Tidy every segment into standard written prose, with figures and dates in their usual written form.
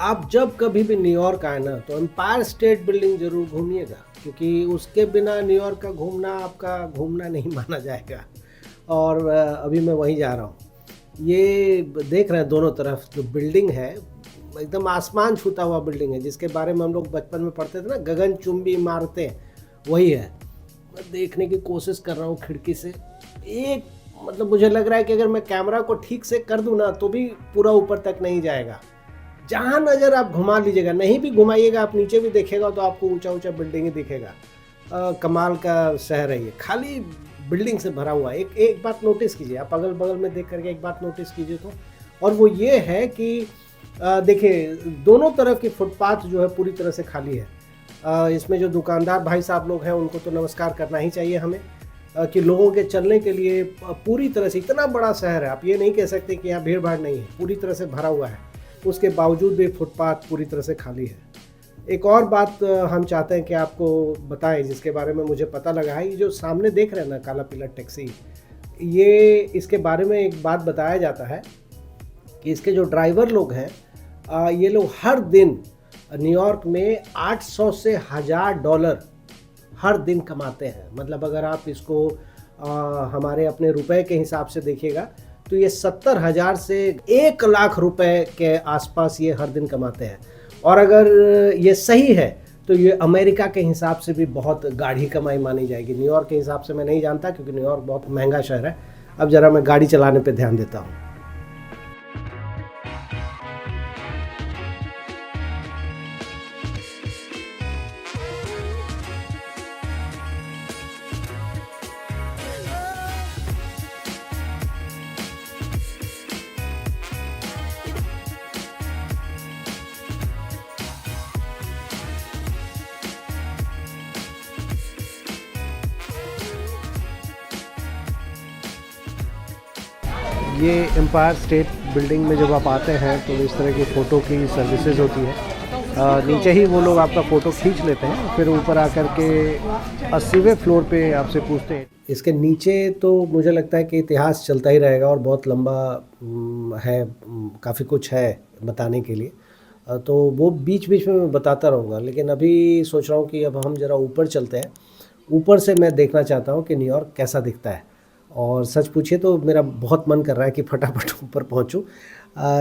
आप जब कभी भी न्यूयॉर्क आए ना तो एम्पायर स्टेट बिल्डिंग ज़रूर घूमिएगा, क्योंकि उसके बिना न्यूयॉर्क का घूमना आपका घूमना नहीं माना जाएगा। और अभी मैं वहीं जा रहा हूँ। ये देख रहे हैं दोनों तरफ जो बिल्डिंग है, एकदम आसमान छूता हुआ बिल्डिंग है, जिसके बारे में हम लोग बचपन में पढ़ते थे ना, गगनचुंबी इमारतें, वही है। मैं देखने की कोशिश कर रहा हूँ खिड़की से। एक मतलब मुझे लग रहा है कि अगर मैं कैमरा को ठीक से कर दूँ ना तो भी पूरा ऊपर तक नहीं जाएगा। जहाँ नज़र आप घुमा लीजिएगा, नहीं भी घुमाइएगा आप नीचे भी देखेगा तो आपको ऊंचा ऊंचा बिल्डिंग ही दिखेगा। कमाल का शहर है ये, खाली बिल्डिंग से भरा हुआ है। एक एक बात नोटिस कीजिए, आप अगल बगल में देख करके एक बात नोटिस कीजिए तो, और वो ये है कि देखिए दोनों तरफ की फुटपाथ जो है पूरी तरह से खाली है। इसमें जो दुकानदार भाई साहब लोग हैं उनको तो नमस्कार करना ही चाहिए हमें, कि लोगों के चलने के लिए पूरी तरह से, इतना बड़ा शहर है, आप ये नहीं कह सकते कि यहाँ भीड़ भाड़ नहीं है, पूरी तरह से भरा हुआ है। उसके बावजूद भी फुटपाथ पूरी तरह से खाली है। एक और बात हम चाहते हैं कि आपको बताएं, जिसके बारे में मुझे पता लगा है, ये जो सामने देख रहे हैं ना काला पीला टैक्सी, ये इसके बारे में एक बात बताया जाता है कि इसके जो ड्राइवर लोग हैं, ये लोग हर दिन न्यूयॉर्क में 800 से $1000 हर दिन कमाते हैं। मतलब अगर आप इसको हमारे अपने रुपए के हिसाब से देखिएगा तो ये 70,000 से 1 लाख रुपए के आसपास ये हर दिन कमाते हैं। और अगर ये सही है तो ये अमेरिका के हिसाब से भी बहुत गाढ़ी कमाई मानी जाएगी। न्यूयॉर्क के हिसाब से मैं नहीं जानता, क्योंकि न्यूयॉर्क बहुत महंगा शहर है। अब ज़रा मैं गाड़ी चलाने पे ध्यान देता हूँ। ये एम्पायर स्टेट बिल्डिंग में जब आप आते हैं तो इस तरह की फ़ोटो की सर्विसेज होती है। नीचे ही वो लोग आपका फ़ोटो खींच लेते हैं, फिर ऊपर आकर के 80वें फ्लोर पे आपसे पूछते हैं। इसके नीचे तो मुझे लगता है कि इतिहास चलता ही रहेगा और बहुत लंबा है, काफ़ी कुछ है बताने के लिए। तो वो बीच बीच में मैं बताता रहूँगा, लेकिन अभी सोच रहा हूँ कि अब हम ज़रा ऊपर चलते हैं। ऊपर से मैं देखना चाहता हूँ कि न्यूयॉर्क कैसा दिखता है। और सच पूछिए तो मेरा बहुत मन कर रहा है कि फटाफट ऊपर पहुँचूँ,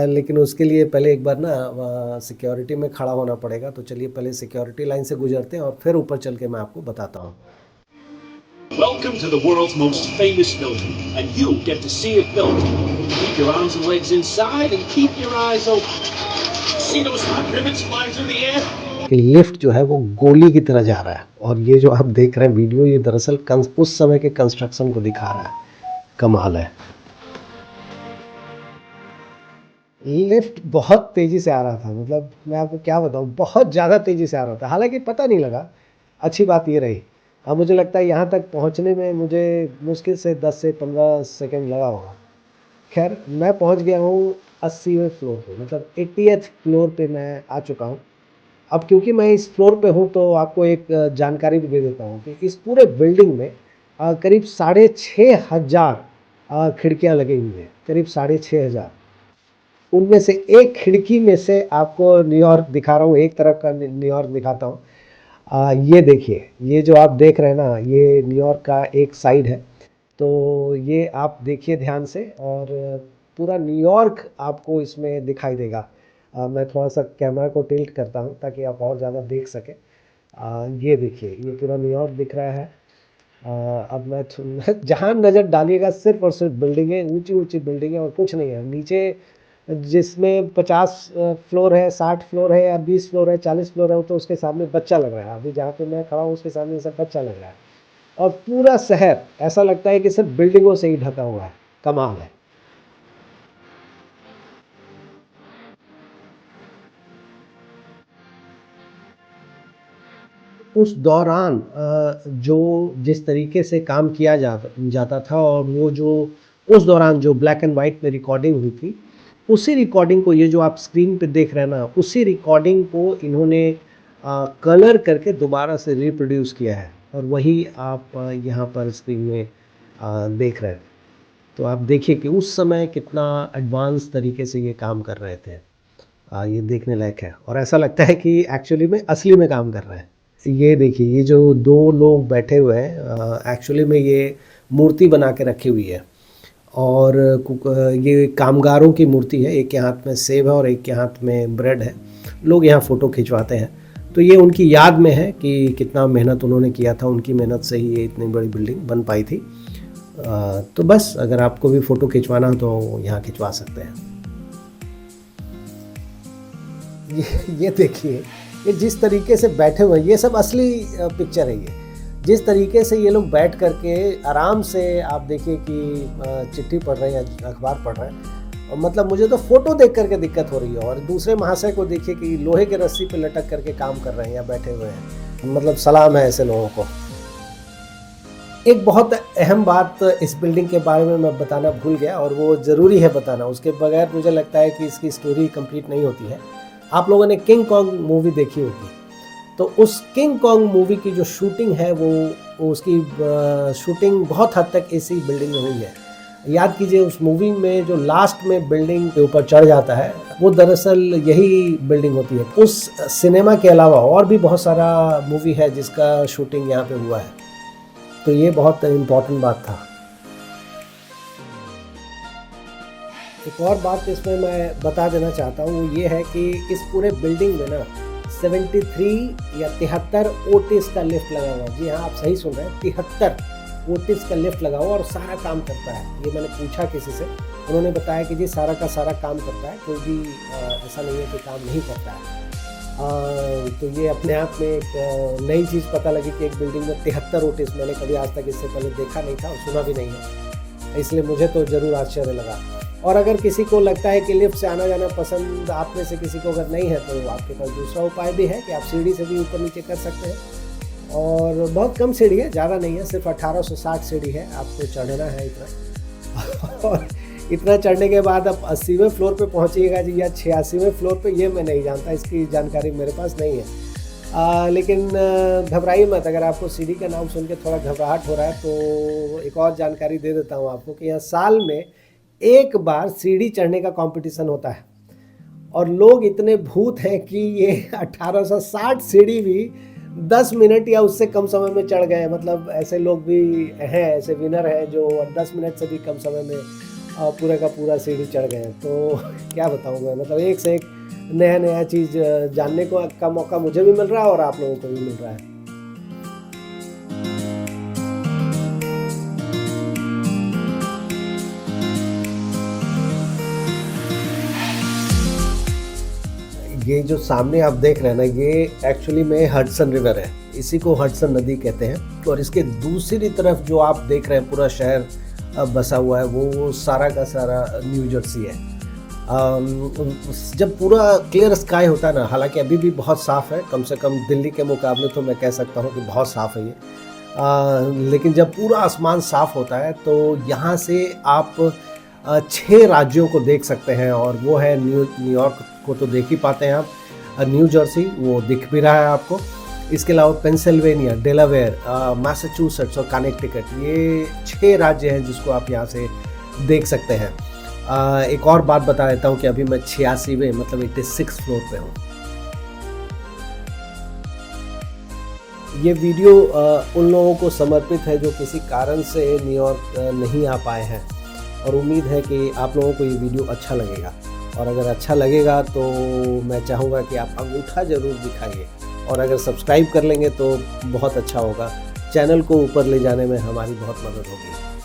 लेकिन उसके लिए पहले एक बार ना सिक्योरिटी में खड़ा होना पड़ेगा। तो चलिए पहले सिक्योरिटी लाइन से गुजरते हैं और फिर ऊपर चल के मैं आपको बताता हूँ। Welcome to the world's most famous building, and you get to see it built. Keep your arms and legs inside and keep your eyes open. See those hot rivets flying through the air? कि lift जो है वो गोली की तरह जा रहा है, और ये जो आप देख रहे हैं वीडियो, ये दरअसल उस समय के कंस्ट्रक्शन को दिखा रहा है। कमाल है। लिफ्ट बहुत तेज़ी से आ रहा था, मतलब मैं आपको क्या बताऊँ, बहुत ज़्यादा तेज़ी से आ रहा था, हालांकि पता नहीं लगा। अच्छी बात ये रही। अब मुझे लगता है यहाँ तक पहुँचने में मुझे मुश्किल से 10 से 15 सेकंड लगा होगा। खैर मैं पहुँच गया हूँ 80वें फ्लोर पे, मतलब 80th फ्लोर पे मैं आ चुका हूँ। अब क्योंकि मैं इस फ्लोर पे हूँ तो आपको एक जानकारी भी दे देता हूँ कि इस पूरे बिल्डिंग में करीब 6,500 खिड़कियाँ लगी हुई हैं, करीब 6,500। उनमें से एक खिड़की में से आपको न्यूयॉर्क दिखा रहा हूँ, एक तरफ का न्यूयॉर्क दिखाता हूँ। ये देखिए, ये जो आप देख रहे हैं ना, ये न्यूयॉर्क का एक साइड है। तो ये आप देखिए ध्यान से, और पूरा न्यूयॉर्क आपको इसमें दिखाई देगा। मैं थोड़ा सा कैमरा को टिल्ट करता हूँ ताकि आप और ज़्यादा देख सकें। ये देखिए, ये पूरा न्यूयॉर्क दिख रहा है। अब मैं जहाँ नज़र डालिएगा सिर्फ और सिर्फ बिल्डिंगें, ऊंची ऊंची बिल्डिंगें, और कुछ नहीं है नीचे। जिसमें 50 फ्लोर है, 60 फ्लोर है, या 20 फ्लोर है, 40 फ्लोर है, वो तो उसके सामने बच्चा लग रहा है। अभी जहाँ पे मैं खड़ा हूँ उसके सामने सब बच्चा लग रहा है। और पूरा शहर ऐसा लगता है कि सिर्फ बिल्डिंगों से ही ढका हुआ है। कमाल है। उस दौरान जो जिस तरीके से काम किया जाता था, और वो जो उस दौरान जो ब्लैक एंड वाइट में रिकॉर्डिंग हुई थी, उसी रिकॉर्डिंग को, ये जो आप स्क्रीन पे देख रहे हैं ना, उसी रिकॉर्डिंग को इन्होंने कलर करके दोबारा से रिप्रोड्यूस किया है, और वही आप यहाँ पर स्क्रीन में देख रहे हैं। तो आप देखिए कि उस समय कितना एडवांस तरीके से ये काम कर रहे थे। ये देखने लायक है और ऐसा लगता है कि एक्चुअली में असली में काम कर रहे हैं। ये देखिए, ये जो दो लोग बैठे हुए हैं, एक्चुअली में ये मूर्ति बना के रखी हुई है और ये कामगारों की मूर्ति है। एक के हाथ में सेब है और एक के हाथ में ब्रेड है। लोग यहाँ फ़ोटो खिंचवाते हैं, तो ये उनकी याद में है कि कितना मेहनत उन्होंने किया था। उनकी मेहनत से ही ये इतनी बड़ी बिल्डिंग बन पाई थी। तो बस अगर आपको भी फ़ोटो खिंचवाना हो तो यहाँ खिंचवा सकते हैं। ये देखिए, ये जिस तरीके से बैठे हुए हैं, ये सब असली पिक्चर है। ये जिस तरीके से ये लोग बैठ करके आराम से, आप देखिए कि चिट्ठी पढ़ रहे हैं या अखबार पढ़ रहे हैं। और मतलब मुझे तो फ़ोटो देख करके दिक्कत हो रही है, और दूसरे महाशय को देखिए कि लोहे के रस्सी पे लटक करके काम कर रहे हैं या बैठे हुए हैं। मतलब सलाम है ऐसे लोगों को। एक बहुत अहम बात इस बिल्डिंग के बारे में मैं बताना भूल गया, और वो ज़रूरी है बताना। उसके बगैर मुझे लगता है कि इसकी स्टोरी कंप्लीट नहीं होती है। आप लोगों ने किंग कॉन्ग मूवी देखी होगी, तो उस किंग कॉन्ग मूवी की जो शूटिंग है वो उसकी शूटिंग बहुत हद तक इसी बिल्डिंग में हुई है। याद कीजिए, उस मूवी में जो लास्ट में बिल्डिंग के ऊपर चढ़ जाता है, वो दरअसल यही बिल्डिंग होती है। उस सिनेमा के अलावा और भी बहुत सारा मूवी है जिसका शूटिंग यहाँ पे हुआ है, तो ये बहुत इम्पोर्टेंट बात था। एक और बात इसमें मैं बता देना चाहता हूँ, वो ये है कि इस पूरे बिल्डिंग में ना 73 या 73 ओटिस का लिफ्ट लगा हुआ। जी हाँ, आप सही सुन रहे हैं, 73 ओटिस का लिफ्ट लगा हुआ और सारा काम करता है। ये मैंने पूछा किसी से, उन्होंने बताया कि जी सारा का सारा काम करता है, कोई भी ऐसा नहीं है कि काम नहीं करता है। तो ये अपने आप में एक नई चीज़ पता लगी कि एक बिल्डिंग में 73 ओटिस, मैंने कभी आज तक इससे पहले देखा नहीं था और सुना भी नहीं है, इसलिए मुझे तो ज़रूर आश्चर्य लगा। और अगर किसी को लगता है कि लिफ्ट से आना जाना पसंद आप में से किसी को अगर नहीं है, तो आपके पास दूसरा उपाय भी है कि आप सीढ़ी से भी ऊपर नीचे कर सकते हैं। और बहुत कम सीढ़ी है, ज़्यादा नहीं है, सिर्फ 1860 सीढ़ी है, आपको चढ़ना है इतना। और इतना चढ़ने के बाद आप 80वें फ्लोर पे पहुंचिएगा जी, या 86वें फ्लोर पे, ये मैं नहीं जानता, इसकी जानकारी मेरे पास नहीं है। लेकिन घबराइए मत, अगर आपको सीढ़ी का नाम सुन के थोड़ा घबराहट हो रहा है तो एक और जानकारी दे देता हूँ आपको कि यहाँ साल में एक बार सीढ़ी चढ़ने का कंपटीशन होता है, और लोग इतने भूत हैं कि ये 1860 सीढ़ी भी 10 मिनट या उससे कम समय में चढ़ गए। मतलब ऐसे लोग भी हैं, ऐसे विनर हैं जो 10 मिनट से भी कम समय में पूरे का पूरा सीढ़ी चढ़ गए। तो क्या बताऊँ मैं, मतलब एक से एक नया चीज़ जानने का मौका मुझे भी मिल रहा है और आप लोगों को भी मिल रहा है। ये जो सामने आप देख रहे हैं ना, ये एक्चुअली में हडसन रिवर है, इसी को हडसन नदी कहते हैं। और इसके दूसरी तरफ जो आप देख रहे हैं पूरा शहर बसा हुआ है, वो सारा का सारा न्यू जर्सी है। जब पूरा क्लियर स्काई होता है ना, हालांकि अभी भी बहुत साफ़ है, कम से कम दिल्ली के मुकाबले तो मैं कह सकता हूँ कि बहुत साफ़ है ये। लेकिन जब पूरा आसमान साफ़ होता है तो यहाँ से आप 6 राज्यों को देख सकते हैं, और वो है न्यूयॉर्क को तो देख ही पाते हैं आप, न्यू जर्सी वो दिख भी रहा है आपको, इसके अलावा पेंसिल्वेनिया, डेलावेयर, मैसाचुसेट्स और कनेक्टिकट, ये 6 राज्य हैं जिसको आप यहाँ से देख सकते हैं। एक और बात बता देता हूँ कि अभी मैं 86वें मतलब 86 फ्लोर पे हूँ। ये वीडियो उन लोगों को समर्पित है जो किसी कारण से न्यूयॉर्क नहीं आ पाए हैं, और उम्मीद है कि आप लोगों को ये वीडियो अच्छा लगेगा। और अगर अच्छा लगेगा तो मैं चाहूँगा कि आप अंगूठा ज़रूर दिखाइए, और अगर सब्सक्राइब कर लेंगे तो बहुत अच्छा होगा। चैनल को ऊपर ले जाने में हमारी बहुत मदद होगी।